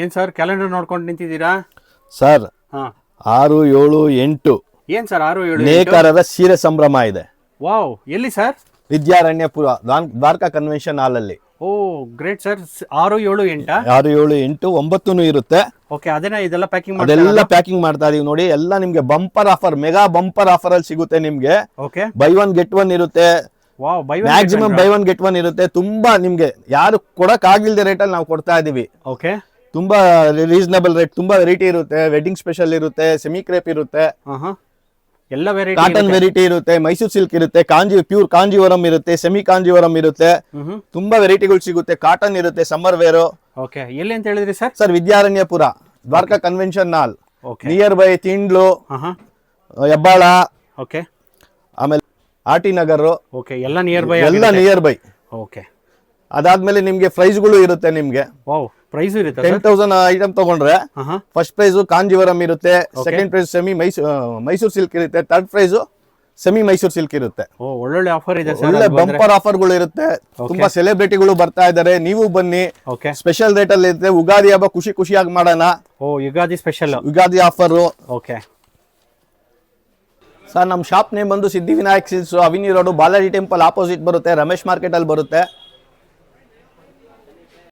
ಏನ್ sir calendar ನೋಡ್ಕೊಂಡು ನಿಂತಿದ್ದೀರಾ? Sir ಹಾ 6, 7, 8 ಏನ್ ಸರ್ 6, 7, 8? ನೇಕಾರರ ಸೀರೆ ಸಂಭ್ರಮ ಇದೆ. ವಾವ್, ಎಲ್ಲಿ sir? Vidyaranyapura Dwaraka convention hall ಅಲ್ಲಿ. Oh great sir. 6, 7, 8? 6, 7, 8, 9 ಇರುತ್ತೆ. ಓಕೆ, ಅದನ್ನ ಇದೆಲ್ಲ ಪ್ಯಾಕಿಂಗ್ ಅದೆಲ್ಲ ಪ್ಯಾಕಿಂಗ್ ಮಾಡ್ತಾ ಇದೀವಿ ನೋಡಿ. ಎಲ್ಲ ನಿಮ್ಗೆ bumper offer, mega bumper offer ಅಲ್ಲಿ ಸಿಗುತ್ತೆ ನಿಮ್ಗೆ. Okay, buy one get one ಇರುತ್ತೆ. Wow, maximum buy one get one ಇರುತ್ತೆ. ತುಂಬಾ ನಿಮ್ಗೆ ಯಾರು ಕೊಡಕ್ ಆಗಿಲ್ದ ರೇಟ್ ಅಲ್ಲಿ ನಾವು ಕೊಡ್ತಾ ಇದೀವಿ. ಓಕೆ, ತುಂಬಾ ರೀಸನಬಲ್ ರೇಟ್, ತುಂಬಾ ವೆರೈಟಿ ಇರುತ್ತೆ. ವೆಡ್ಡಿಂಗ್ ಸ್ಪೆಷಲ್ ಇರುತ್ತೆ, ಸೆಮಿ ಕ್ರೇಪ್ ಇರುತ್ತೆ, ಎಲ್ಲ ವೆರೈಟಿ, ಕಾಟನ್ ವೆರೈಟಿ ಇರುತ್ತೆ, ಮೈಸೂರು ಸಿಲ್ಕ್ ಇರುತ್ತೆ, ಪ್ಯೂರ್ ಕಾಂಜೀವರಂ ಇರುತ್ತೆ, ಸೆಮಿ ಕಾಂಜೀವರಂ ಇರುತ್ತೆ. ತುಂಬಾ ವೆರೈಟಿಗಳು ಸಿಗುತ್ತೆ. ಕಾಟನ್ ಇರುತ್ತೆ, ಸಮ್ಮರ್ ವೇರು. ಓಕೆ, ಎಲ್ಲಿ ಅಂತ ಹೇಳಿದ್ರಿ sir? Sir Vidyaranyapura Dwaraka convention hall, okay, nearby Thindlu, Hebbal, okay, ಆಮೇಲೆ ಆರ್ ಟಿ ನಗರ್. ಓಕೆ, ಎಲ್ಲ ನಿಯರ್ ಬೈ, ಎಲ್ಲ ನಿಯರ್ ಬೈ. ಓಕೆ, ಅದಾದ್ಮೇಲೆ ನಿಮ್ಗೆ ಪ್ರೈಸ್ಗಳು ಇರುತ್ತೆ. ನಿಮ್ಗೆ ವಾವ್, ಪ್ರೈಸ್ ಇರುತ್ತೆ 10,000 ಐಟಮ್ ತಗೊಂಡ್ರೆ ಫಸ್ಟ್ ಪ್ರೈಸ್ ಕಾಂಜೀವರಂ ಇರುತ್ತೆ, second prize semi Mysore silk ಇರುತ್ತೆ, third prize semi Mysore silk ಇರುತ್ತೆ. ಓ, ಒಳ್ಳೊಳ್ಳೆ ಆಫರ್ ಇದೆ ಸರ್. ಒಳ್ಳೆ ಬಂಪರ್ ಆಫರ್ಗಳು ಇರುತ್ತೆ. ತುಂಬಾ ಸೆಲೆಬ್ರಿಟಿಗಳು ಬರ್ತಾ ಇದ್ದಾರೆ, ನೀವು ಬನ್ನಿ. ಓಕೆ, ಸ್ಪೆಷಲ್ ರೇಟ್ ಅಲ್ಲಿ ಇರುತ್ತೆ. ಉಗಾದಿ ಹಬ್ಬ ಖುಷಿಯಾಗಿ ಮಾಡೋಣ. ಓ, Yugadi special, Yugadi offer. Okay sir ನಮ್ಮ ಶಾಪ್ ನೇಮ್ ಬಂದು Siddhivinayak silks, Avenue Road, Balaji temple opposite ಬರುತ್ತೆ, ರಮೇಶ್ ಮಾರ್ಕೆಟ್ ಅಲ್ಲಿ ಬರುತ್ತೆ.